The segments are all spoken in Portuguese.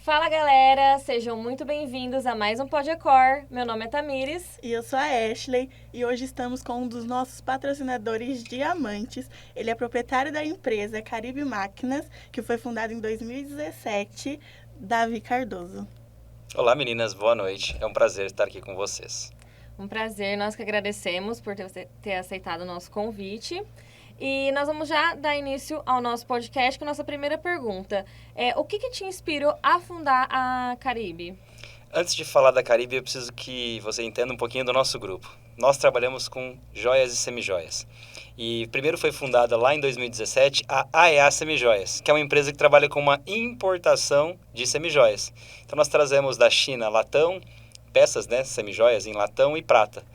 Fala galera, sejam muito bem-vindos a mais um Podecor. Meu nome é Tamires. E eu sou a Ashley e hoje estamos com um dos nossos patrocinadores diamantes. Ele é proprietário da empresa Caribe Máquinas, que foi fundada em 2017, Davi Cardoso. Olá meninas, boa noite. É um prazer estar aqui com vocês. Um prazer, nós que agradecemos por ter aceitado o nosso convite. E nós vamos já dar início ao nosso podcast com a nossa primeira pergunta. O que te inspirou a fundar a Caribe? Antes de falar da Caribe, eu preciso que você entenda um pouquinho do nosso grupo. Nós trabalhamos com joias e semijoias. E primeiro foi fundada lá em 2017 a AEA Semijoias, que é uma empresa que trabalha com uma importação de semijoias. Então nós trazemos da China latão, peças, semijoias em latão e prata.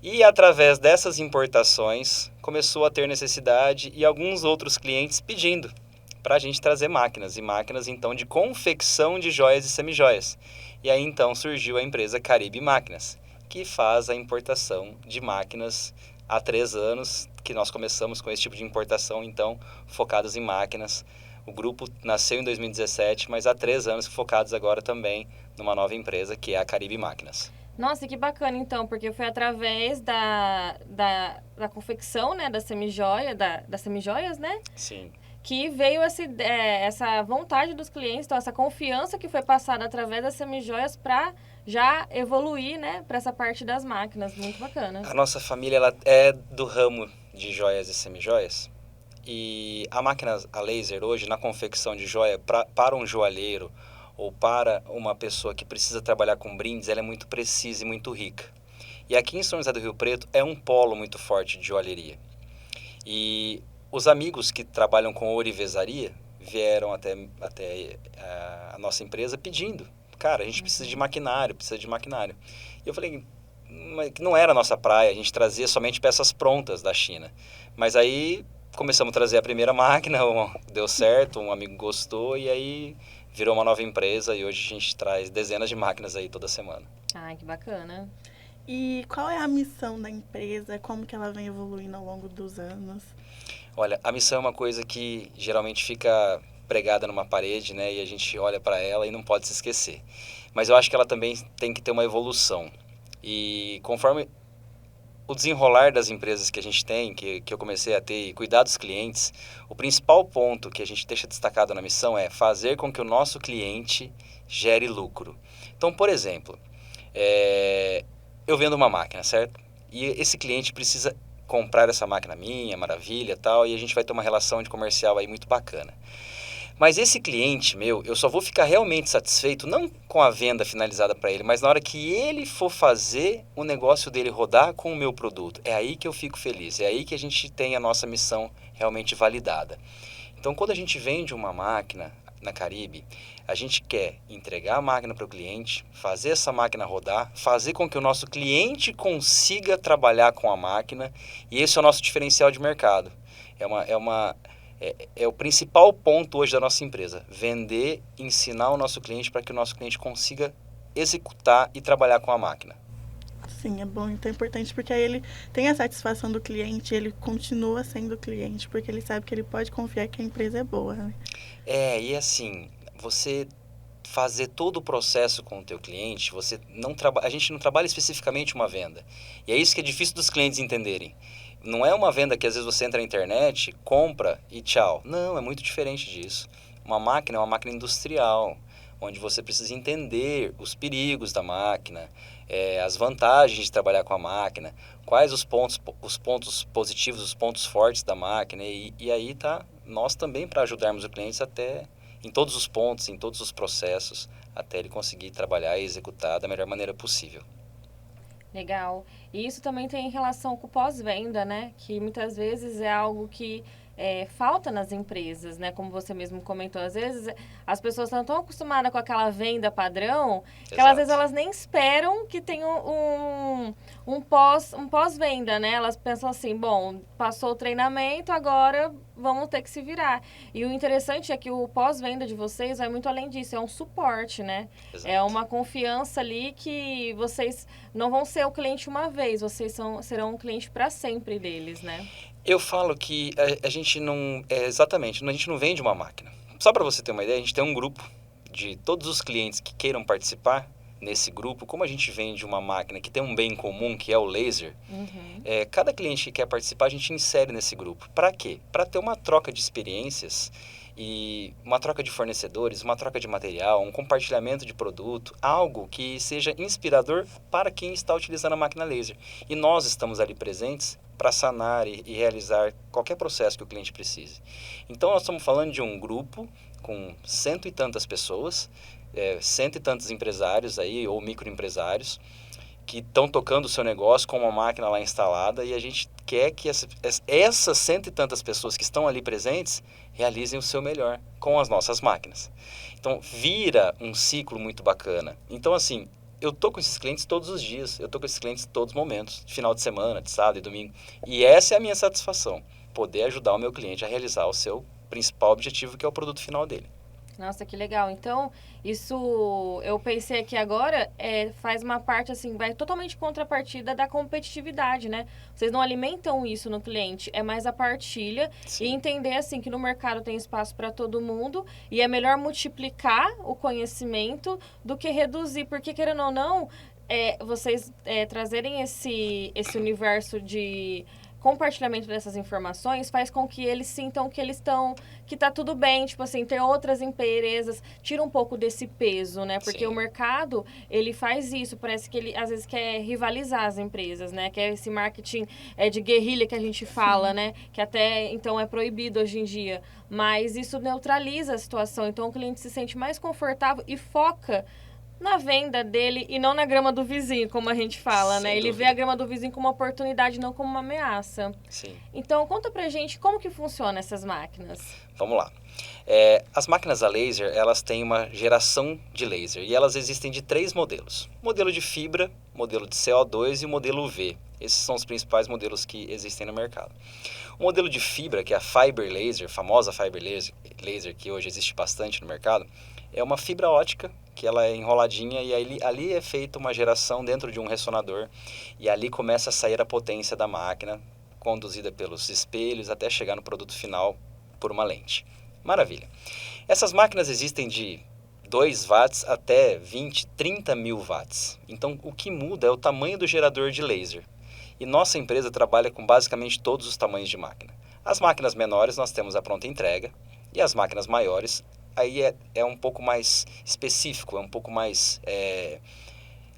E através dessas importações começou a ter necessidade e alguns outros clientes pedindo para a gente trazer máquinas, e máquinas então de confecção de joias e semijoias. E aí então surgiu a empresa Caribe Máquinas, que faz a importação de máquinas há 3 anos, que nós começamos com esse tipo de importação, então focadas em máquinas. O grupo nasceu em 2017, mas há 3 anos focados agora também numa nova empresa, que é a Caribe Máquinas. Nossa, que bacana então, porque foi através da confecção, né, das semijoias, das semijoias, né? Sim. Que veio essa vontade dos clientes, então essa confiança que foi passada através das semijoias para já evoluir, né, para essa parte das máquinas. Muito bacana. A nossa família ela é do ramo de joias e semijoias. E a máquina a laser hoje, na confecção de joia, para um joalheiro ou para uma pessoa que precisa trabalhar com brindes, ela é muito precisa e muito rica. E aqui em São José do Rio Preto é um polo muito forte de joalheria. E os amigos que trabalham com ourivesaria vieram até a nossa empresa pedindo: cara, a gente precisa de maquinário, E eu falei que não era a nossa praia, a gente trazia somente peças prontas da China. Mas aí começamos a trazer a primeira máquina, deu certo, um amigo gostou e aí virou uma nova empresa e hoje a gente traz dezenas de máquinas aí toda semana. Ai, que bacana. E qual é a missão da empresa? Como que ela vem evoluindo ao longo dos anos? Olha, a missão é uma coisa que geralmente fica pregada numa parede, né? E a gente olha para ela e não pode se esquecer. Mas eu acho que ela também tem que ter uma evolução. E conforme o desenrolar das empresas que a gente tem, que eu comecei a ter e cuidar dos clientes, o principal ponto que a gente deixa destacado na missão é fazer com que o nosso cliente gere lucro. Então, por exemplo, eu vendo uma máquina, certo? E esse cliente precisa comprar essa máquina minha, maravilha, tal, e a gente vai ter uma relação de comercial aí muito bacana. Mas esse cliente meu, eu só vou ficar realmente satisfeito, não com a venda finalizada para ele, mas na hora que ele for fazer o negócio dele rodar com o meu produto. É aí que eu fico feliz, é aí que a gente tem a nossa missão realmente validada. Então, quando a gente vende uma máquina na Caribe, a gente quer entregar a máquina para o cliente, fazer essa máquina rodar, fazer com que o nosso cliente consiga trabalhar com a máquina, e esse é o nosso diferencial de mercado. É o principal ponto hoje da nossa empresa, vender, ensinar o nosso cliente para que o nosso cliente consiga executar e trabalhar com a máquina. Sim, é bom, então é importante porque aí ele tem a satisfação do cliente, ele continua sendo cliente, porque ele sabe que ele pode confiar que a empresa é boa, né? E assim, você fazer todo o processo com o teu cliente, a gente não trabalha especificamente uma venda. E é isso que é difícil dos clientes entenderem. Não é uma venda que às vezes você entra na internet, compra e tchau. Não, é muito diferente disso. Uma máquina é uma máquina industrial, onde você precisa entender os perigos da máquina, as vantagens de trabalhar com a máquina, quais os pontos positivos, os pontos fortes da máquina. E aí tá nós também para ajudarmos o cliente até em todos os pontos, em todos os processos, até ele conseguir trabalhar e executar da melhor maneira possível. Legal. E isso também tem relação com o pós-venda, né? Que muitas vezes é algo que falta nas empresas, né? Como você mesmo comentou, às vezes as pessoas estão tão acostumadas com aquela venda padrão que às vezes elas nem esperam que tenha um pós-venda, né? Elas pensam assim, bom, passou o treinamento, agora vamos ter que se virar. E o interessante é que o pós-venda de vocês vai muito além disso, é um suporte, né? Exato. É uma confiança ali que vocês não vão ser o cliente uma vez, vocês serão um cliente para sempre deles, né? Eu falo que a gente não... exatamente, a gente não vende uma máquina. Só para você ter uma ideia, a gente tem um grupo de todos os clientes que queiram participar nesse grupo, como a gente vende uma máquina que tem um bem comum, que é o laser, cada cliente que quer participar, a gente insere nesse grupo. Para quê? Para ter uma troca de experiências e uma troca de fornecedores, uma troca de material, um compartilhamento de produto, algo que seja inspirador para quem está utilizando a máquina laser. E nós estamos ali presentes para sanar e realizar qualquer processo que o cliente precise. Então, nós estamos falando de um grupo com 100 e tantas pessoas, 100 e tantos empresários aí, ou microempresários, que estão tocando o seu negócio com uma máquina lá instalada, e a gente quer que essas 100 e tantas pessoas que estão ali presentes realizem o seu melhor com as nossas máquinas. Então, vira um ciclo muito bacana. Então, assim, eu tô com esses clientes todos os dias, eu tô com esses clientes todos os momentos, de final de semana, de sábado e domingo. E essa é a minha satisfação, poder ajudar o meu cliente a realizar o seu principal objetivo, que é o produto final dele. Nossa, que legal. Então, isso eu pensei aqui agora, faz uma parte assim, vai totalmente contrapartida da competitividade, né? Vocês não alimentam isso no cliente, é mais a partilha. Sim. E entender assim que no mercado tem espaço para todo mundo e é melhor multiplicar o conhecimento do que reduzir, porque querendo ou não, vocês trazerem esse universo de compartilhamento dessas informações faz com que eles sintam que tá tudo bem, tipo assim, ter outras empresas, tira um pouco desse peso, né? Porque Sim. o mercado, ele faz isso, parece que ele às vezes quer rivalizar as empresas, né? Que é esse marketing de guerrilha que a gente fala, Sim. né? Que até então é proibido hoje em dia, mas isso neutraliza a situação, então o cliente se sente mais confortável e foca na venda dele e não na grama do vizinho, como a gente fala, Sem né? Ele dúvida. vê a grama do vizinho como uma oportunidade, não como uma ameaça. Sim. Então, conta pra gente como que funcionam essas máquinas. Vamos lá. As máquinas a laser, elas têm uma geração de laser e elas existem de 3 modelos. Modelo de fibra, modelo de CO2 e o modelo UV. Esses são os principais modelos que existem no mercado. O modelo de fibra, que é a Fiber Laser, famosa Fiber Laser, que hoje existe bastante no mercado, é uma fibra ótica que ela é enroladinha e ali é feita uma geração dentro de um ressonador e ali começa a sair a potência da máquina, conduzida pelos espelhos até chegar no produto final por uma lente. Maravilha. Essas máquinas existem de 2 watts até 20, 30 mil watts. Então, o que muda é o tamanho do gerador de laser. E nossa empresa trabalha com basicamente todos os tamanhos de máquina. As máquinas menores nós temos a pronta entrega e as máquinas maiores aí é um pouco mais específico, é um pouco mais,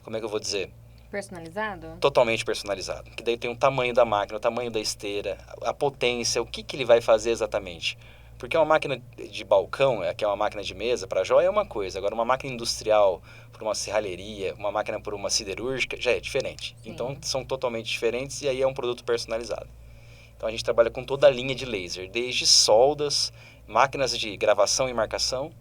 como é que eu vou dizer? Personalizado? Totalmente personalizado. Que daí tem o tamanho da máquina, o tamanho da esteira, a potência, o que ele vai fazer exatamente. Porque uma máquina de balcão, que é uma máquina de mesa para joia, é uma coisa. Agora, uma máquina industrial para uma serralheria, uma máquina para uma siderúrgica, já é diferente. Sim. Então, são totalmente diferentes e aí é um produto personalizado. Então, a gente trabalha com toda a linha de laser, desde soldas, máquinas de gravação e marcação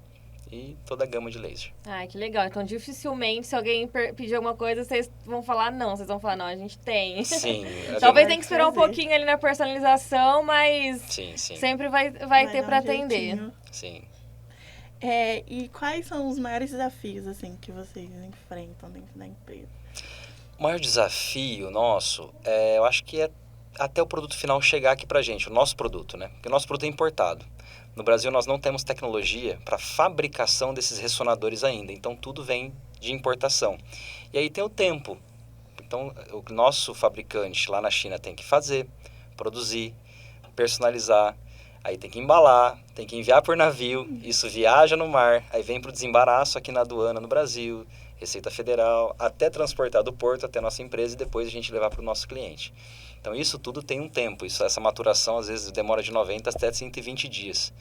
e toda a gama de laser. Ah, que legal. Então, dificilmente, se alguém pedir alguma coisa, vocês vão falar não. Vocês vão falar, não, a gente tem. Sim. Talvez tenha que esperar um pouquinho ali na personalização, mas sim. sempre vai ter para atender. Sim. E quais são os maiores desafios assim que vocês enfrentam dentro da empresa? O maior desafio nosso, eu acho que é até o produto final chegar aqui pra gente, o nosso produto, né? Porque o nosso produto é importado. No Brasil, nós não temos tecnologia para fabricação desses ressonadores ainda, então tudo vem de importação. E aí tem o tempo. Então, o nosso fabricante lá na China tem que fazer, produzir, personalizar, aí tem que embalar, tem que enviar por navio, isso viaja no mar, aí vem para o desembaraço aqui na aduana no Brasil, Receita Federal, até transportar do porto até a nossa empresa e depois a gente levar para o nosso cliente. Então, isso tudo tem um tempo. Essa maturação, às vezes, demora de 90 até 120 dias.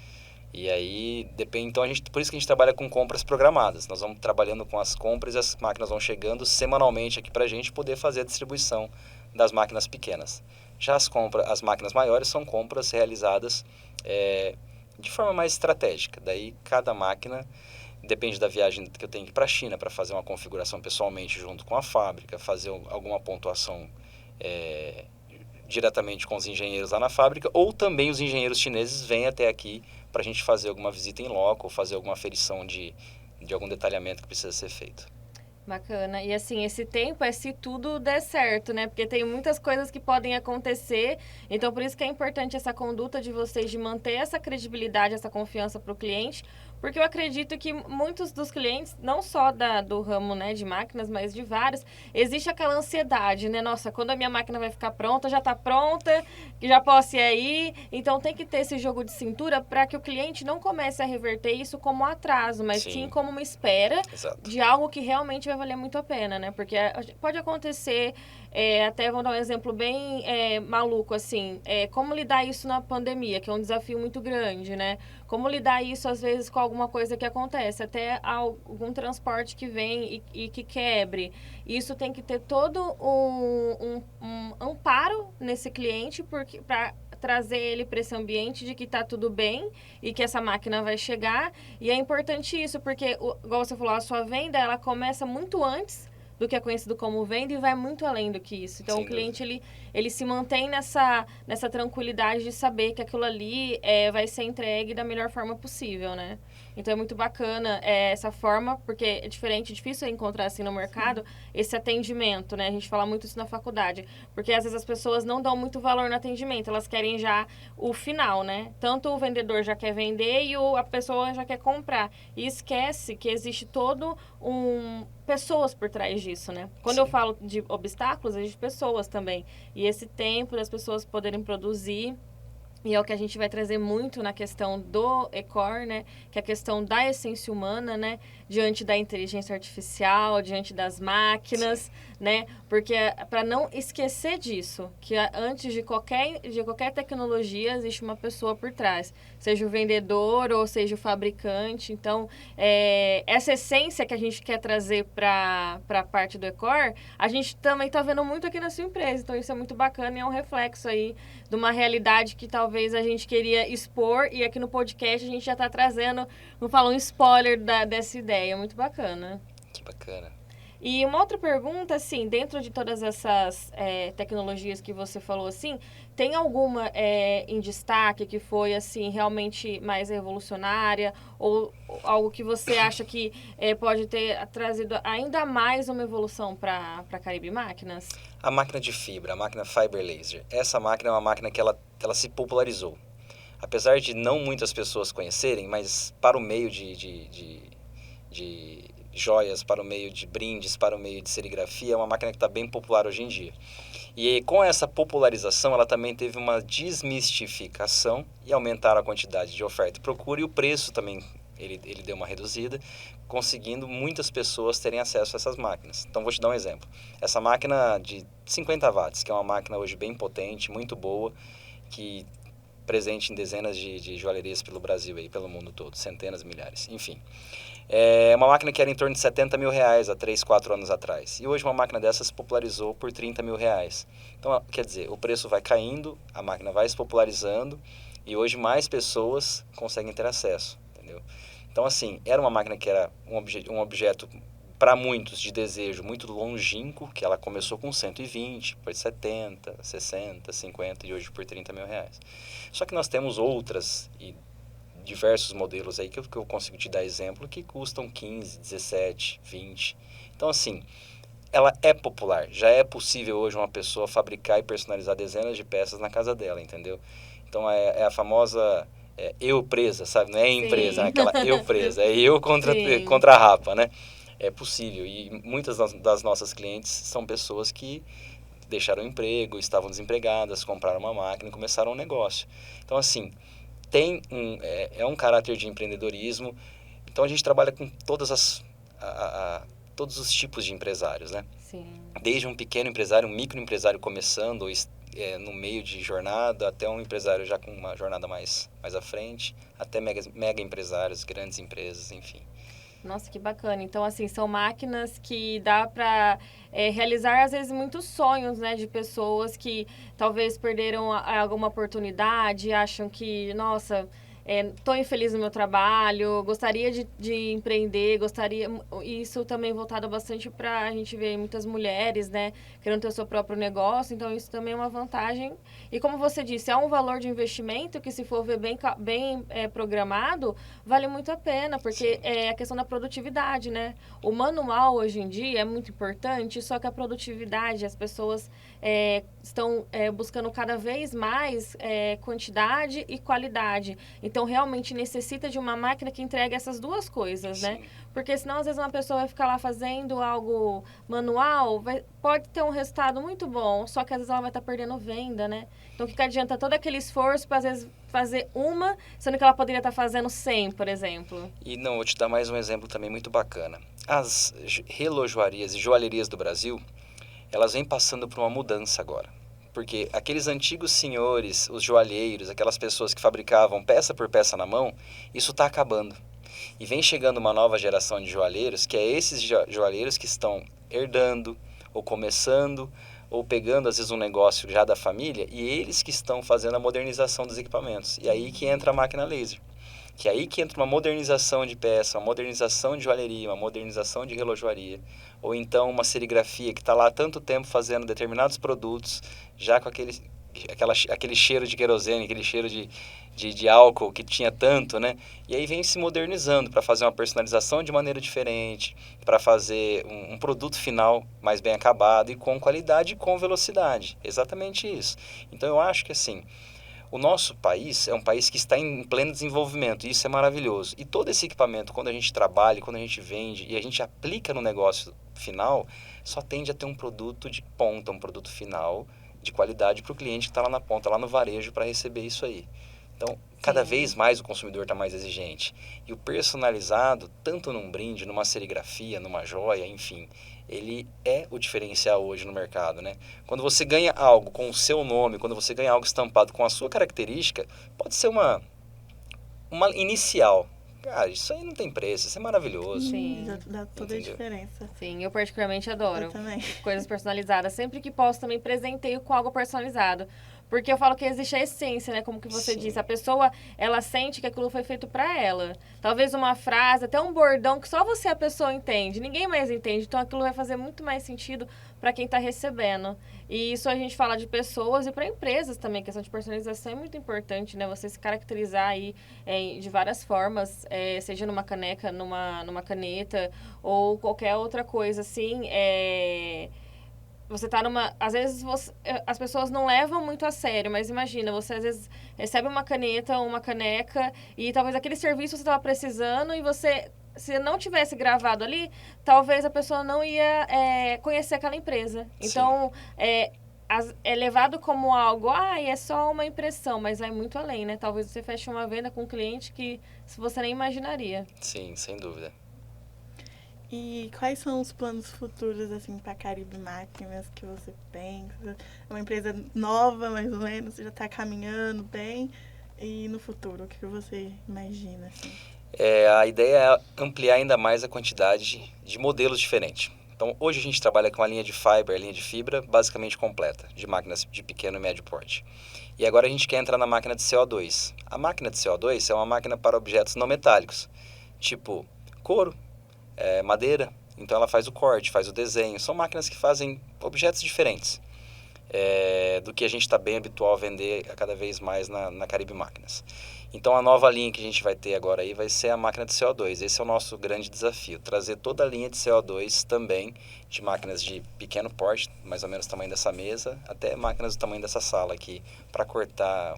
E aí, depende. Então, por isso que a gente trabalha com compras programadas. Nós vamos trabalhando com as compras e as máquinas vão chegando semanalmente aqui para a gente poder fazer a distribuição das máquinas pequenas. Já as máquinas maiores são compras realizadas de forma mais estratégica. Daí, cada máquina, depende da viagem que eu tenho que ir para a China para fazer uma configuração pessoalmente junto com a fábrica, fazer alguma pontuação diretamente com os engenheiros lá na fábrica, ou também os engenheiros chineses vêm até aqui para a gente fazer alguma visita em loco, ou fazer alguma aferição de algum detalhamento que precisa ser feito. Bacana. E assim, esse tempo é se tudo der certo, né? Porque tem muitas coisas que podem acontecer. Então, por isso que é importante essa conduta de vocês de manter essa credibilidade, essa confiança para o cliente. porque eu acredito que muitos dos clientes, não só do ramo, né, de máquinas, mas de vários, existe aquela ansiedade, né? Nossa, quando a minha máquina vai ficar pronta, já está pronta, que já posso ir aí. Então tem que ter esse jogo de cintura para que o cliente não comece a reverter isso como um atraso, mas sim como uma espera de algo que realmente vai valer muito a pena, né? Porque pode acontecer, até vou dar um exemplo bem maluco, assim, como lidar isso na pandemia, que é um desafio muito grande, né? Como lidar isso, às vezes, com alguma coisa que acontece, até algum transporte que vem e que quebre. Isso tem que ter todo um amparo nesse cliente para trazer ele para esse ambiente de que está tudo bem e que essa máquina vai chegar. E é importante isso, porque, igual você falou, a sua venda, ela começa muito antes do que é conhecido como venda e vai muito além do que isso. Então, o cliente, ele se mantém nessa tranquilidade de saber que aquilo ali vai ser entregue da melhor forma possível, né? Então, é muito bacana essa forma, porque é diferente, é difícil encontrar assim no mercado esse atendimento, né? A gente fala muito isso na faculdade, porque às vezes as pessoas não dão muito valor no atendimento, elas querem já o final, né? Tanto o vendedor já quer vender e a pessoa já quer comprar. E esquece que existe todo pessoas por trás disso, né? Quando eu falo de obstáculos, existe pessoas também. E esse tempo das pessoas poderem produzir, e é o que a gente vai trazer muito na questão do ECOR, né? Que é a questão da essência humana, né? Diante da inteligência artificial, diante das máquinas, né? Porque para não esquecer disso, que antes de qualquer tecnologia existe uma pessoa por trás, seja o vendedor ou seja o fabricante. Então, essa essência que a gente quer trazer para a parte do ECOR, a gente também está vendo muito aqui na sua empresa. Então, isso é muito bacana e é um reflexo aí de uma realidade que talvez a gente queria expor, e aqui no podcast a gente já está trazendo, vou falar um spoiler dessa ideia, muito bacana. Que bacana. E uma outra pergunta, assim, dentro de todas essas tecnologias que você falou, assim, tem alguma em destaque que foi, assim, realmente mais revolucionária, ou algo que você acha que pode ter trazido ainda mais uma evolução para a Caribe Máquinas? A máquina de fibra, a máquina Fiber Laser. Essa máquina é uma máquina que ela se popularizou. Apesar de não muitas pessoas conhecerem, mas para o meio de joias, para o meio de brindes, para o meio de serigrafia, é uma máquina que está bem popular hoje em dia. E com essa popularização, ela também teve uma desmistificação e aumentaram a quantidade de oferta e procura, e o preço também ele deu uma reduzida, conseguindo muitas pessoas terem acesso a essas máquinas. Então, vou te dar um exemplo. Essa máquina de 50 watts, que é uma máquina hoje bem potente, muito boa, que presente em dezenas de joalherias pelo Brasil e pelo mundo todo, centenas, milhares, enfim. É uma máquina que era em torno de 70 mil reais há 3, 4 anos atrás. E hoje uma máquina dessas se popularizou por 30 mil reais. Então, quer dizer, o preço vai caindo, a máquina vai se popularizando e hoje mais pessoas conseguem ter acesso, entendeu? Então, assim, era uma máquina que era um objeto para muitos de desejo muito longínquo, que ela começou com 120, depois 70, 60, 50 e hoje por 30 mil reais. Só que nós temos outras e diversos modelos aí que eu consigo te dar exemplo que custam 15, 17, 20. Então, assim, ela é popular. Já é possível hoje uma pessoa fabricar e personalizar dezenas de peças na casa dela, entendeu? Então, é a famosa eu presa, sabe? Não é empresa, é aquela eu presa. É eu contra a rapa, né? É possível. E muitas das nossas clientes são pessoas que deixaram o emprego, estavam desempregadas, compraram uma máquina e começaram um negócio. Então, assim, tem um caráter de empreendedorismo. Então, a gente trabalha com todos os tipos de empresários, né? Sim. Desde um pequeno empresário, um microempresário começando, no meio de jornada, até um empresário já com uma jornada mais à frente, até mega empresários, grandes empresas, enfim. Nossa, que bacana. Então, assim, são máquinas que dá para realizar, às vezes, muitos sonhos, né? De pessoas que talvez perderam alguma oportunidade, acham que, nossa, estou infeliz no meu trabalho, gostaria de empreender, isso também voltado bastante para a gente ver muitas mulheres, né, querendo ter o seu próprio negócio, então isso também é uma vantagem. E como você disse, é um valor de investimento que, se for ver bem programado, vale muito a pena, porque é a questão da produtividade, né? O manual hoje em dia é muito importante, só que a produtividade, as pessoas estão buscando cada vez mais quantidade e qualidade. Então, Então, realmente necessita de uma máquina que entregue essas duas coisas, né? Sim. Porque senão, às vezes, uma pessoa vai ficar lá fazendo algo manual, pode ter um resultado muito bom, só que às vezes ela vai estar perdendo venda, né? Então, o que adianta todo aquele esforço para, às vezes, fazer uma, sendo que ela poderia estar fazendo 100, por exemplo. E não, vou te dar mais um exemplo também muito bacana. As relojoarias e joalherias do Brasil, elas vêm passando por uma mudança agora. Porque aqueles antigos senhores, os joalheiros, aquelas pessoas que fabricavam peça por peça na mão, isso está acabando. E vem chegando uma nova geração de joalheiros, que é esses joalheiros que estão herdando, ou começando, ou pegando às vezes um negócio já da família, e eles que estão fazendo a modernização dos equipamentos. E aí que entra a máquina laser. Que é aí que entra uma modernização de peça, uma modernização de joalheria, uma modernização de relojoaria. Ou então uma serigrafia que está lá há tanto tempo fazendo determinados produtos, já com aquele cheiro de querosene, aquele cheiro de álcool que tinha tanto, né? E aí vem se modernizando para fazer uma personalização de maneira diferente, para fazer um produto final mais bem acabado e com qualidade e com velocidade. Exatamente isso. Então eu acho que assim, o nosso país é um país que está em pleno desenvolvimento, e isso é maravilhoso. E todo esse equipamento, quando a gente trabalha, quando a gente vende e a gente aplica no negócio final, só tende a ter um produto de ponta, um produto final de qualidade para o cliente que está lá na ponta, lá no varejo, para receber isso aí. Então, cada vez mais o consumidor está mais exigente. E o personalizado, tanto num brinde, numa serigrafia, numa joia, enfim, ele é o diferencial hoje no mercado, né? Quando você ganha algo com o seu nome, quando você ganha algo estampado com a sua característica, pode ser uma inicial. Cara, isso aí não tem preço, isso é maravilhoso. Sim. Dá toda a diferença. Sim, eu particularmente adoro Eu também. coisas personalizadas. Sempre que posso também presenteio com algo personalizado. Porque eu falo que existe a essência, né? Como que você Sim. disse. A pessoa, ela sente que aquilo foi feito pra ela. Talvez uma frase, até um bordão que só você, a pessoa, entende. Ninguém mais entende. Então, aquilo vai fazer muito mais sentido pra quem tá recebendo. E isso a gente fala de pessoas e para empresas também. A questão de personalização é muito importante, né? Você se caracterizar aí de várias formas. Seja numa caneca, numa caneta ou qualquer outra coisa, assim. Você tá numa... Às vezes as pessoas não levam muito a sério, mas imagina, você às vezes recebe uma caneta ou uma caneca e talvez aquele serviço você estava precisando e você, se não tivesse gravado ali, talvez a pessoa não ia conhecer aquela empresa. Então, é levado como algo, é só uma impressão, mas vai muito além, né? Talvez você feche uma venda com um cliente que você nem imaginaria. Sim, sem dúvida. E quais são os planos futuros, assim, para a Caribe Máquinas que você pensa? É uma empresa nova, mais ou menos, já está caminhando bem. E no futuro, o que você imagina, assim? A ideia é ampliar ainda mais a quantidade de modelos diferentes. Então, hoje a gente trabalha com a linha de fiber, a linha de fibra, basicamente completa, de máquinas de pequeno e médio porte. E agora a gente quer entrar na máquina de CO2. A máquina de CO2 é uma máquina para objetos não metálicos, tipo couro, madeira. Então ela faz o corte, faz o desenho. São máquinas que fazem objetos diferentes do que a gente está bem habitual a vender a cada vez mais na Caribe Máquinas. Então a nova linha que a gente vai ter agora aí vai ser a máquina de CO2. Esse é o nosso grande desafio, trazer toda a linha de CO2 também, de máquinas de pequeno porte, mais ou menos o tamanho dessa mesa, até máquinas do tamanho dessa sala aqui, para cortar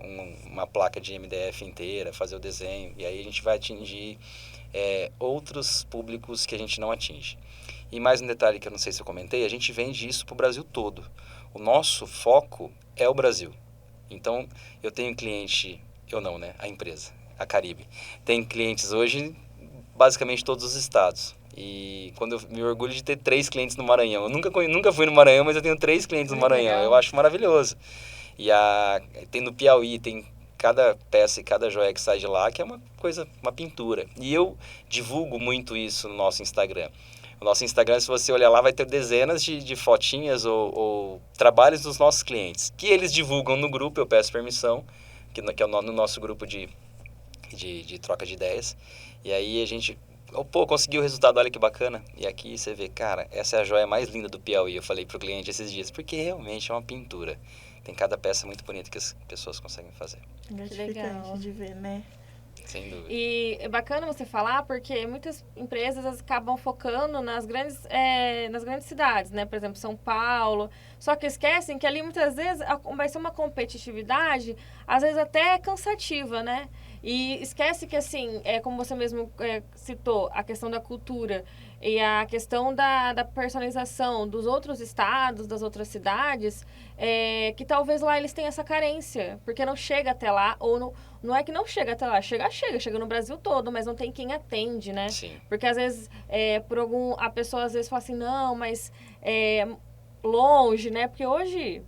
uma placa de MDF inteira, fazer o desenho, e aí a gente vai atingir outros públicos que a gente não atinge. E mais um detalhe que eu não sei se eu comentei, a gente vende isso para o Brasil todo. O nosso foco é o Brasil. Então, eu tenho cliente... Eu não, né? A empresa, a Caribe. Tem clientes hoje, basicamente todos os estados. E quando eu me orgulho de ter 3 clientes no Maranhão. Eu nunca fui no Maranhão, mas eu tenho 3 clientes no Maranhão. Legal. Eu acho maravilhoso. E tem no Piauí, tem cada peça e cada joia que sai de lá, que é uma coisa, uma pintura. E eu divulgo muito isso no nosso Instagram. O nosso Instagram, se você olhar lá, vai ter dezenas de fotinhas ou trabalhos dos nossos clientes, que eles divulgam no grupo, eu peço permissão, que é no nosso grupo de troca de ideias. E aí a gente, conseguiu o resultado, olha que bacana. E aqui você vê, cara, essa é a joia mais linda do Piauí. Eu falei pro cliente esses dias, porque realmente é uma pintura. Tem cada peça muito bonita que as pessoas conseguem fazer. Gratificante legal. de ver, né? Sem dúvida. E é bacana você falar, porque muitas empresas acabam focando nas grandes cidades, né? Por exemplo, São Paulo. Só que esquecem que ali muitas vezes vai ser uma competitividade, às vezes até cansativa, né? E esquece que, assim, como você mesmo citou, a questão da cultura e a questão da personalização dos outros estados, das outras cidades, que talvez lá eles tenham essa carência, porque não chega até lá, ou não é que não chega até lá, chega no Brasil todo, mas não tem quem atende, né? Sim. Porque às vezes, a pessoa às vezes fala assim, não, mas longe, né? Porque hoje,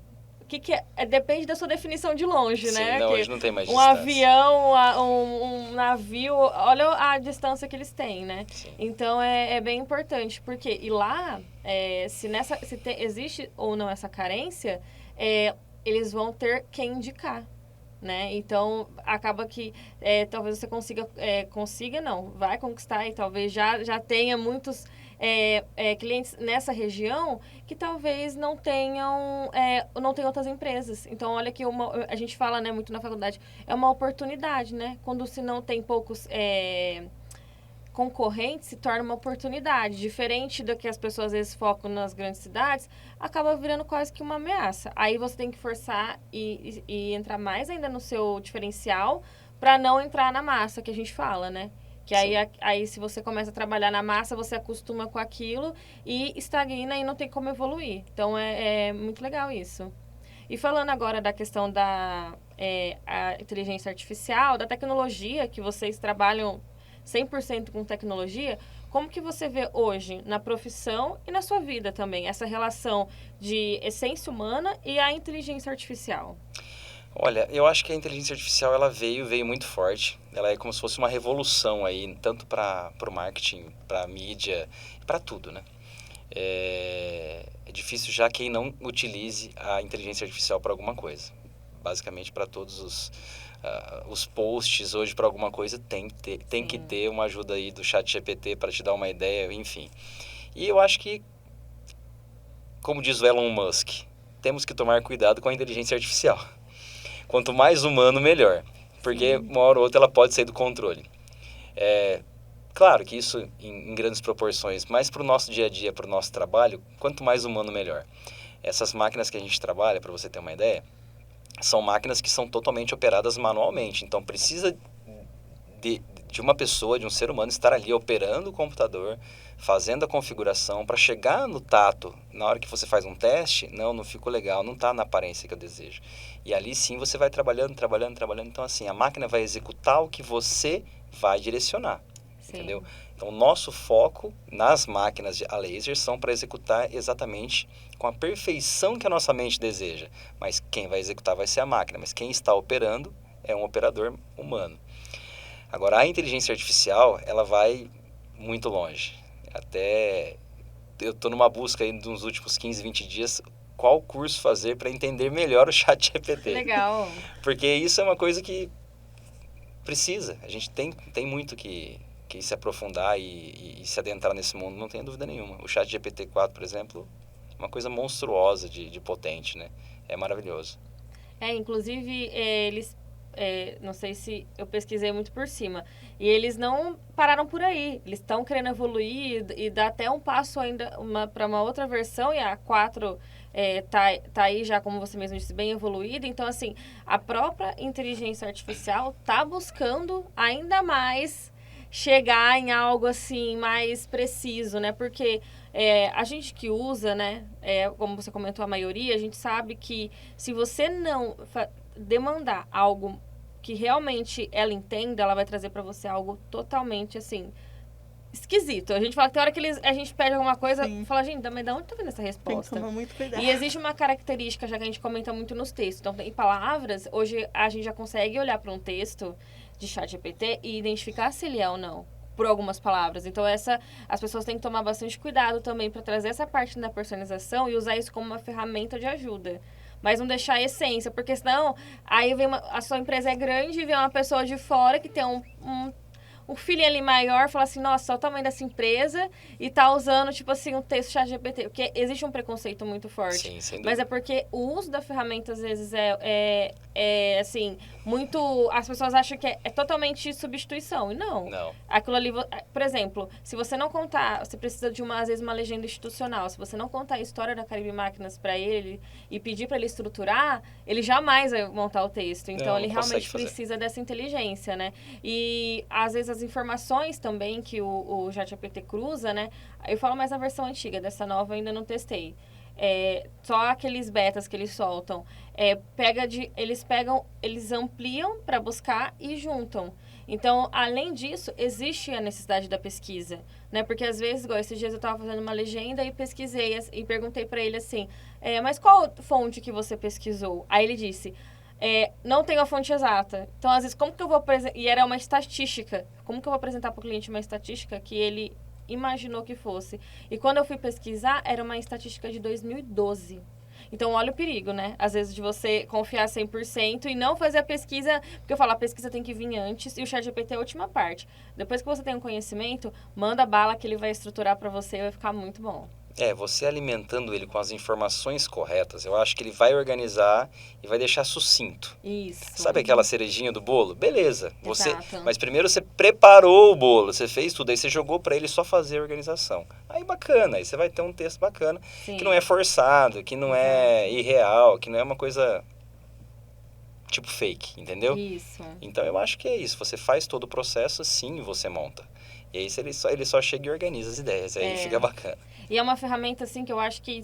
depende da sua definição de longe, Sim, né? não, Que hoje não tem mais um distância. avião, um navio, olha a distância que eles têm, né? Sim. Então, é bem importante, porque e lá, existe ou não essa carência, eles vão ter quem indicar, né? Então, acaba que talvez você consiga não, vai conquistar e talvez já tenha muitos clientes nessa região que talvez não tenham outras empresas. Então, olha que a gente fala, né, muito na faculdade, é uma oportunidade, né? Quando se não tem poucos concorrentes, se torna uma oportunidade. Diferente do que as pessoas às vezes focam nas grandes cidades, acaba virando quase que uma ameaça. Aí você tem que forçar e entrar mais ainda no seu diferencial para não entrar na massa que a gente fala, né? Que aí se você começa a trabalhar na massa, você acostuma com aquilo e estagna e não tem como evoluir. Então, é muito legal isso. E falando agora da questão da a inteligência artificial, da tecnologia, que vocês trabalham 100% com tecnologia, como que você vê hoje na profissão e na sua vida também, essa relação de essência humana e a inteligência artificial? Olha, eu acho que a inteligência artificial ela veio muito forte. Ela é como se fosse uma revolução aí, tanto para o marketing, para a mídia, para tudo, né? É difícil já quem não utilize a inteligência artificial para alguma coisa. Basicamente, para todos os posts hoje para alguma coisa tem que ter uma ajuda aí do ChatGPT para te dar uma ideia, enfim. E eu acho que, como diz o Elon Musk, temos que tomar cuidado com a inteligência artificial. Quanto mais humano, melhor. Porque uma hora ou outra ela pode sair do controle. Claro que isso em grandes proporções, mas para o nosso dia a dia, para o nosso trabalho, quanto mais humano, melhor. Essas máquinas que a gente trabalha, para você ter uma ideia, são máquinas que são totalmente operadas manualmente. Então, precisa de uma pessoa, de um ser humano, estar ali operando o computador, fazendo a configuração, para chegar no tato, na hora que você faz um teste, não ficou legal, não está na aparência que eu desejo. E ali sim você vai trabalhando. Então, assim, a máquina vai executar o que você vai direcionar. Sim. Entendeu? Então, o nosso foco nas máquinas a laser são para executar exatamente com a perfeição que a nossa mente deseja. Mas quem vai executar vai ser a máquina, mas quem está operando é um operador humano. Agora, a inteligência artificial, ela vai muito longe. Até eu estou numa busca aí nos últimos 15, 20 dias, qual curso fazer para entender melhor o ChatGPT. Legal. Porque isso é uma coisa que precisa. A gente tem muito que se aprofundar e se adentrar nesse mundo, não tenho dúvida nenhuma. O ChatGPT 4, por exemplo, é uma coisa monstruosa de potente, né? É maravilhoso. Inclusive, eles... não sei se eu pesquisei muito por cima. E eles não pararam por aí. Eles estão querendo evoluir e dar até um passo ainda para uma outra versão. E a 4 tá aí já, como você mesmo disse, bem evoluída. Então, assim, a própria inteligência artificial tá buscando ainda mais chegar em algo, assim, mais preciso, né? Porque a gente que usa, né? Como você comentou, a maioria, a gente sabe que se você não demandar algo que realmente ela entenda, ela vai trazer para você algo totalmente, assim, esquisito. A gente fala que tem hora que a gente pede alguma coisa e fala, gente, mas de onde tá vindo essa resposta? Tem que tomar muito cuidado. E existe uma característica, já que a gente comenta muito nos textos. Então, em palavras, hoje a gente já consegue olhar para um texto de ChatGPT e identificar se ele é ou não, por algumas palavras. Então, as pessoas têm que tomar bastante cuidado também para trazer essa parte da personalização e usar isso como uma ferramenta de ajuda. Mas não deixar a essência, porque senão aí a sua empresa é grande e vem uma pessoa de fora que tem o filho ali maior fala assim, nossa, olha o tamanho dessa empresa e tá usando, tipo assim, um texto ChatGPT. Porque existe um preconceito muito forte. Sim, sem Mas dúvida. é porque o uso da ferramenta, às vezes, assim, muito... As pessoas acham que é totalmente substituição. E não. Não. Aquilo ali, por exemplo, se você não contar, você precisa de às vezes, uma legenda institucional. Se você não contar a história da Caribe Máquinas para ele e pedir para ele estruturar, ele jamais vai montar o texto. Então, Não ele consegue realmente fazer. precisa dessa inteligência, né? E, às vezes, as informações também que o ChatGPT cruza, né? Eu falo mais na versão antiga, dessa nova eu ainda não testei. Só aqueles betas que eles soltam. Eles ampliam para buscar e juntam. Então, além disso, existe a necessidade da pesquisa, né? Porque às vezes, igual esses dias eu estava fazendo uma legenda e pesquisei e perguntei para ele assim, mas qual fonte que você pesquisou? Aí ele disse, não tenho a fonte exata. Então, às vezes, como que eu vou apresentar... E era uma estatística. Como que eu vou apresentar para o cliente uma estatística que ele imaginou que fosse? E quando eu fui pesquisar, era uma estatística de 2012. Então, olha o perigo, né? Às vezes, de você confiar 100% e não fazer a pesquisa... Porque eu falo, a pesquisa tem que vir antes e o ChatGPT é a última parte. Depois que você tem um conhecimento, manda bala que ele vai estruturar para você e vai ficar muito bom. Você alimentando ele com as informações corretas, eu acho que ele vai organizar e vai deixar sucinto. Isso. Sabe aquela cerejinha do bolo? Beleza. Exato. Mas primeiro você preparou o bolo, você fez tudo, aí você jogou para ele só fazer a organização. Aí bacana, aí você vai ter um texto bacana, Sim. que não é forçado, que não é irreal, que não é uma coisa tipo fake, entendeu? Isso. Então eu acho que é isso, você faz todo o processo, sim, você monta. E aí ele só chega e organiza as ideias, aí fica bacana. E é uma ferramenta, assim, que eu acho que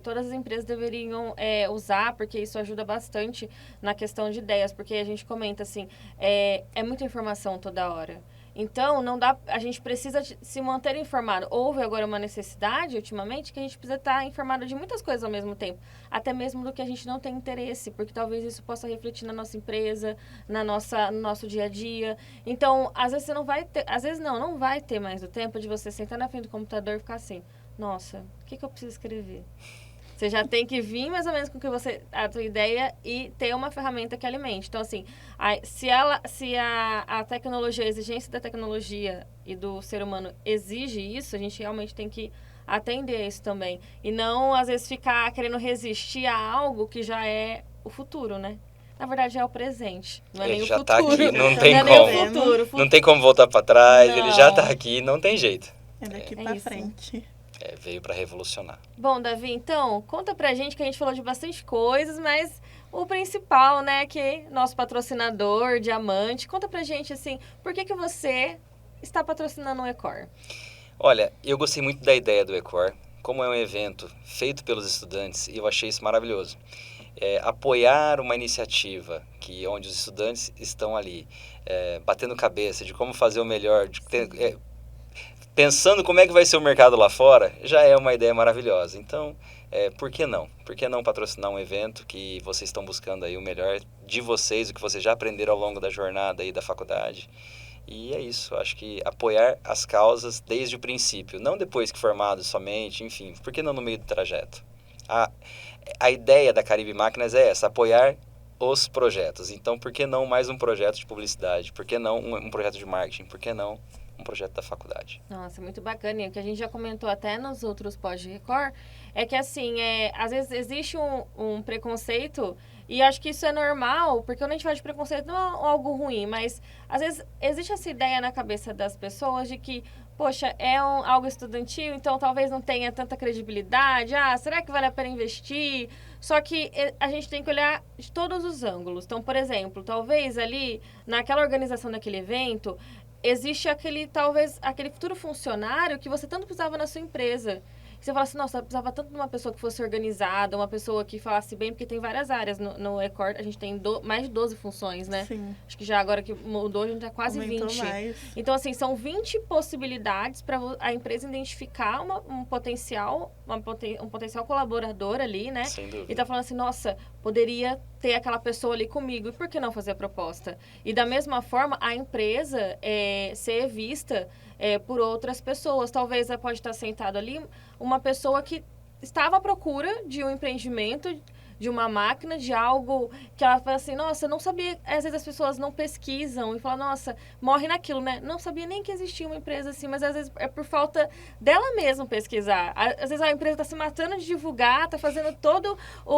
todas as empresas deveriam usar, porque isso ajuda bastante na questão de ideias. Porque a gente comenta, assim, é muita informação toda hora. Então, não dá, a gente precisa se manter informado. Houve agora uma necessidade, ultimamente, que a gente precisa estar informado de muitas coisas ao mesmo tempo. Até mesmo do que a gente não tem interesse, porque talvez isso possa refletir na nossa empresa, no nosso dia a dia. Então, às vezes você não vai ter, às vezes não vai ter mais o tempo de você sentar na frente do computador e ficar assim, nossa, o que eu preciso escrever? Você já tem que vir mais ou menos com a tua ideia e ter uma ferramenta que alimente. Então, assim, se a tecnologia, a exigência da tecnologia e do ser humano exige isso, a gente realmente tem que atender a isso também. E não, às vezes, ficar querendo resistir a algo que já é o futuro, né? Na verdade, é o presente, não é nem o já futuro. tá aqui, não tem é como. nem o futuro. Não tem como voltar para trás, Não. ele já tá aqui, não tem jeito. É daqui pra isso. frente. Veio para revolucionar. Bom, Davi, então, conta pra gente que a gente falou de bastante coisas, mas o principal, né, que nosso patrocinador, Diamante, conta pra gente, assim, por que você está patrocinando o Ecor? Olha, eu gostei muito da ideia do Ecor, como é um evento feito pelos estudantes, e eu achei isso maravilhoso. Apoiar uma iniciativa onde os estudantes estão ali, batendo cabeça de como fazer o melhor, pensando como é que vai ser o mercado lá fora, já é uma ideia maravilhosa. Então, por que não? Por que não patrocinar um evento que vocês estão buscando aí o melhor de vocês, o que vocês já aprenderam ao longo da jornada aí da faculdade? E é isso, acho que apoiar as causas desde o princípio, não depois que formado somente, enfim, por que não no meio do trajeto? A ideia da Caribe Máquinas é essa, apoiar os projetos. Então, por que não mais um projeto de publicidade? Por que não um projeto de marketing? Por que não um projeto da faculdade? Nossa, muito bacana. E o que a gente já comentou até nos outros pós-Record é que, assim, às vezes existe um preconceito e acho que isso é normal, porque quando a gente fala de preconceito não é algo ruim, mas às vezes existe essa ideia na cabeça das pessoas de que, poxa, algo estudantil, então talvez não tenha tanta credibilidade. Será que vale a pena investir? Só que a gente tem que olhar de todos os ângulos. Então, por exemplo, talvez ali, naquela organização daquele evento, existe aquele futuro funcionário que você tanto precisava na sua empresa. Você fala assim, nossa, eu precisava tanto de uma pessoa que fosse organizada, uma pessoa que falasse bem, porque tem várias áreas no Ecor, a gente tem mais de 12 funções, né? Sim. Acho que já agora que mudou, a gente tá quase Aumentou 20. mais. Então, assim, são 20 possibilidades para a empresa identificar um potencial colaborador ali, né? Sem dúvida. E tá falando assim, nossa, poderia ter aquela pessoa ali comigo, e por que não fazer a proposta? E da mesma forma, a empresa ser vista por outras pessoas. Talvez ela pode estar sentado ali uma pessoa que estava à procura de um empreendimento de uma máquina, de algo que ela fala assim, nossa, eu não sabia, às vezes as pessoas não pesquisam e falam, nossa, morre naquilo, né? Não sabia nem que existia uma empresa assim, mas às vezes é por falta dela mesma pesquisar. Às vezes a empresa está se matando de divulgar, está fazendo toda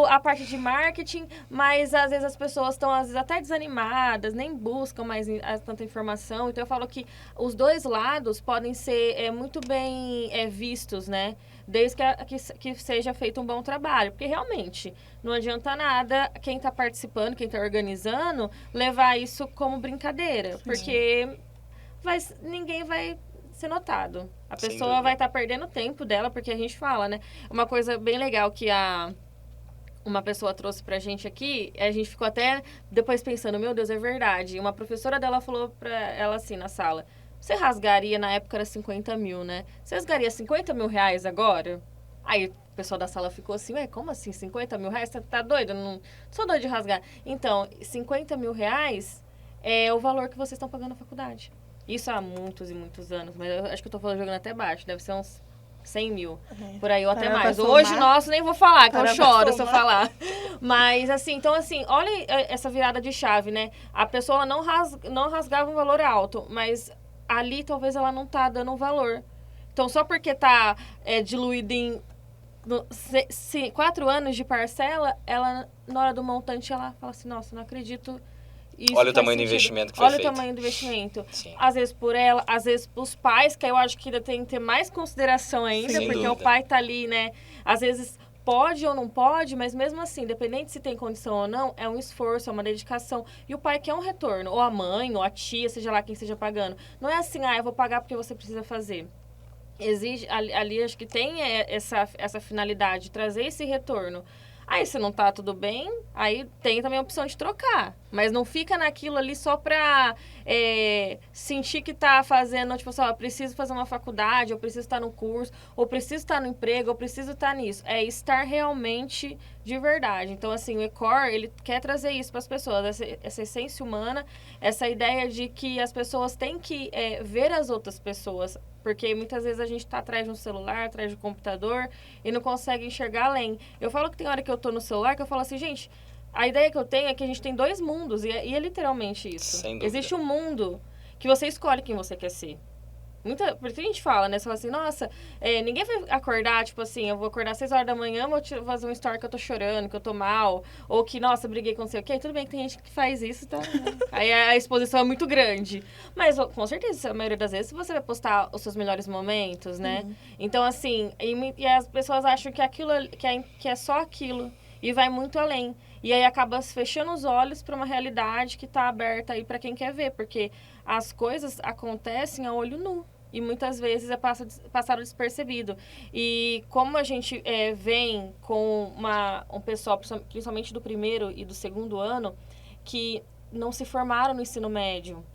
a parte de marketing, mas às vezes as pessoas estão, às vezes, até desanimadas, nem buscam mais tanta informação. Então eu falo que os dois lados podem ser muito bem vistos, né? Desde que seja feito um bom trabalho. Porque, realmente, não adianta nada quem está participando, quem está organizando, levar isso como brincadeira. Sim. Porque ninguém vai ser notado. A pessoa vai estar perdendo tempo dela, porque a gente fala, né? Uma coisa bem legal que uma pessoa trouxe pra gente aqui, a gente ficou até depois pensando, meu Deus, é verdade. Uma professora dela falou pra ela assim na sala, você rasgaria, na época era 50 mil, né? Você rasgaria 50 mil reais agora? Aí o pessoal da sala ficou assim, ué, como assim, 50 mil reais? Você tá doido? Eu não sou doido de rasgar. Então, 50 mil reais é o valor que vocês estão pagando na faculdade. Isso há muitos e muitos anos, mas eu acho que eu tô jogando até baixo, deve ser uns 100 mil, por aí ou até mais. Hoje, nossa, nem vou falar, que eu choro se eu falar. Mas, assim, então, assim, olha essa virada de chave, né? A pessoa não rasgava um valor alto, mas ali talvez ela não tá dando um valor. Então, só porque tá diluído em 4 anos de parcela, ela, na hora do montante, ela fala assim, nossa, não acredito. Isso olha o tamanho do investimento que foi feito. Olha o tamanho do investimento. Sim. Às vezes por ela, às vezes pros pais, que eu acho que ainda tem que ter mais consideração ainda, sem porque dúvida. O pai tá ali, né? Às vezes pode ou não pode, mas mesmo assim, independente se tem condição ou não, é um esforço, é uma dedicação. E o pai quer um retorno, ou a mãe, ou a tia, seja lá quem esteja pagando. Não é assim, eu vou pagar porque você precisa fazer. Exige, ali acho que tem essa finalidade, de trazer esse retorno. Aí, se não tá tudo bem, aí tem também a opção de trocar. Mas não fica naquilo ali só pra sentir que tá fazendo, tipo assim, eu preciso fazer uma faculdade, eu preciso estar no curso, ou preciso estar no emprego, ou preciso estar nisso. É estar realmente de verdade. Então, assim, o ECOR, ele quer trazer isso para as pessoas, essa essência humana, essa ideia de que as pessoas têm que ver as outras pessoas. Porque muitas vezes a gente está atrás de um celular, atrás de um computador e não consegue enxergar além. Eu falo que tem hora que eu tô no celular que eu falo assim, gente, a ideia que eu tenho é que a gente tem 2 mundos e é literalmente isso. Sem dúvida. Existe um mundo que você escolhe quem você quer ser. Por isso a gente fala, né? Você fala assim, nossa, ninguém vai acordar, tipo assim, eu vou acordar às 6 horas da manhã, vou fazer um story que eu tô chorando, que eu tô mal, ou que, nossa, briguei com não sei o quê. Tudo bem que tem gente que faz isso, tá? Aí a exposição é muito grande. Mas, com certeza, a maioria das vezes, você vai postar os seus melhores momentos, né? Uhum. Então, assim, e as pessoas acham que aquilo, que é só aquilo, e vai muito além. E aí acaba fechando os olhos para uma realidade que tá aberta aí para quem quer ver, porque as coisas acontecem a olho nu. E muitas vezes passado despercebido. E como a gente vem com um pessoal, principalmente do primeiro e do segundo ano, que não se formaram no ensino médio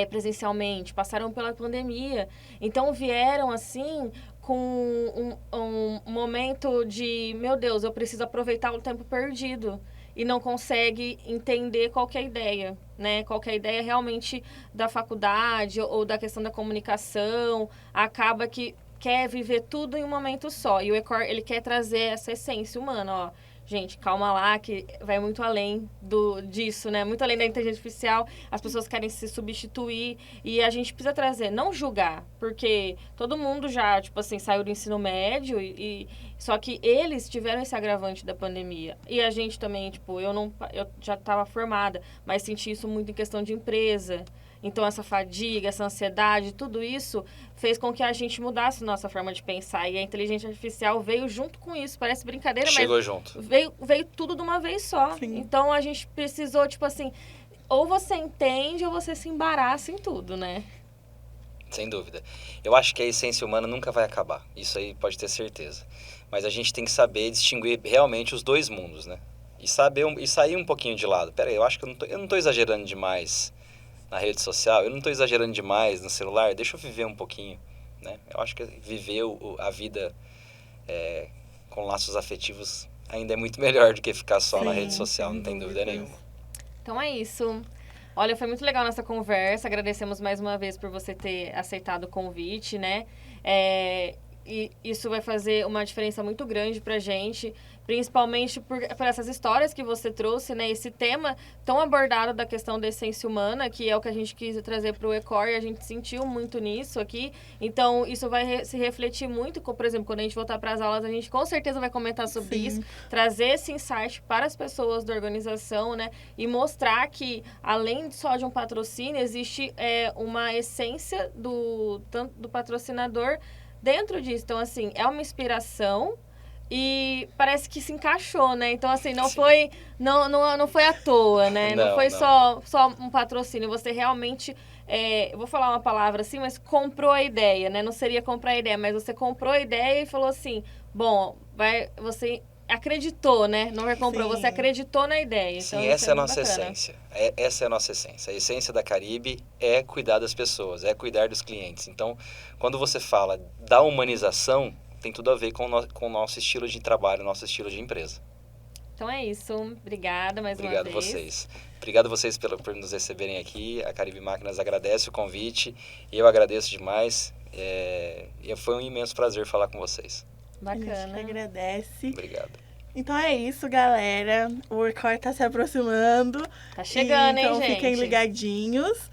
presencialmente, passaram pela pandemia. Então, vieram, assim, com um momento de, meu Deus, eu preciso aproveitar o tempo perdido. E não consegue entender qual que é a ideia, né? Qual que é a ideia realmente da faculdade ou da questão da comunicação. Acaba que quer viver tudo em um momento só. E o ECOR, ele quer trazer essa essência humana, ó. Gente, calma lá, que vai muito além disso, né? Muito além da inteligência artificial. As pessoas querem se substituir e a gente precisa trazer, não julgar, porque todo mundo já, tipo assim, saiu do ensino médio só que eles tiveram esse agravante da pandemia. E a gente também, tipo, eu já estava formada, mas senti isso muito em questão de empresa. Então, essa fadiga, essa ansiedade, tudo isso fez com que a gente mudasse nossa forma de pensar. E a inteligência artificial veio junto com isso. Parece brincadeira, Chegou mas junto. Veio tudo de uma vez só. Sim. Então, a gente precisou, tipo assim, ou você entende ou você se embaraça em tudo, né? Sem dúvida. Eu acho que a essência humana nunca vai acabar. Isso aí pode ter certeza. Mas a gente tem que saber distinguir realmente os 2 mundos, né? E sair um pouquinho de lado. Pera aí, eu acho que eu não tô exagerando demais na rede social, eu não estou exagerando demais no celular, deixa eu viver um pouquinho, né? Eu acho que viver a vida com laços afetivos ainda é muito melhor do que ficar só na rede social, não tem dúvida nenhuma. Então é isso. Olha, foi muito legal nossa conversa, agradecemos mais uma vez por você ter aceitado o convite, né? e isso vai fazer uma diferença muito grande pra gente, principalmente por essas histórias que você trouxe, né? Esse tema tão abordado da questão da essência humana, que é o que a gente quis trazer para o ECOR, e a gente sentiu muito nisso aqui. Então, isso vai se refletir muito, por exemplo, quando a gente voltar para as aulas, a gente com certeza vai comentar sobre isso, trazer esse insight para as pessoas da organização, né? E mostrar que, além só de um patrocínio, existe uma essência do patrocinador dentro disso. Então, assim, é uma inspiração e parece que se encaixou, né? Então, assim, não foi à toa, né? Não foi só um patrocínio. Você realmente, eu vou falar uma palavra assim, mas comprou a ideia, né? Não seria comprar a ideia, mas você comprou a ideia e falou assim, bom, você acreditou, né? Não comprou, você acreditou na ideia. Então, sim, essa é a nossa essência. Essa é a nossa essência. A essência da Caribe é cuidar das pessoas, é cuidar dos clientes. Então, quando você fala da humanização, tem tudo a ver com o nosso estilo de trabalho, nosso estilo de empresa. Então é isso. Obrigada mais uma vez. Obrigado vocês. Obrigado vocês por nos receberem aqui. A Caribe Máquinas agradece o convite. E eu agradeço demais. E foi um imenso prazer falar com vocês. Bacana. A gente agradece. Obrigado. Então é isso, galera. O ECOR tá se aproximando. Tá chegando, então, hein, gente? Fiquem ligadinhos.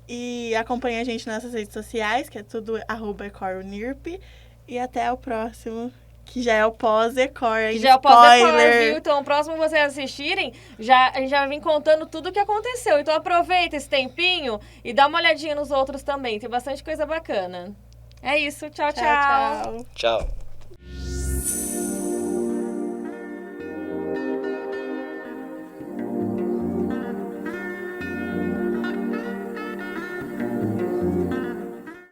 E acompanhem a gente nas nossas redes sociais, que é tudo @ECORUNIRP. E até o próximo, que já é o pós-ECOR. Que já é o pós-ECOR, viu? Então, o próximo que vocês assistirem, a gente já vai vir contando tudo o que aconteceu. Então, aproveita esse tempinho e dá uma olhadinha nos outros também. Tem bastante coisa bacana. É isso. Tchau, tchau. Tchau.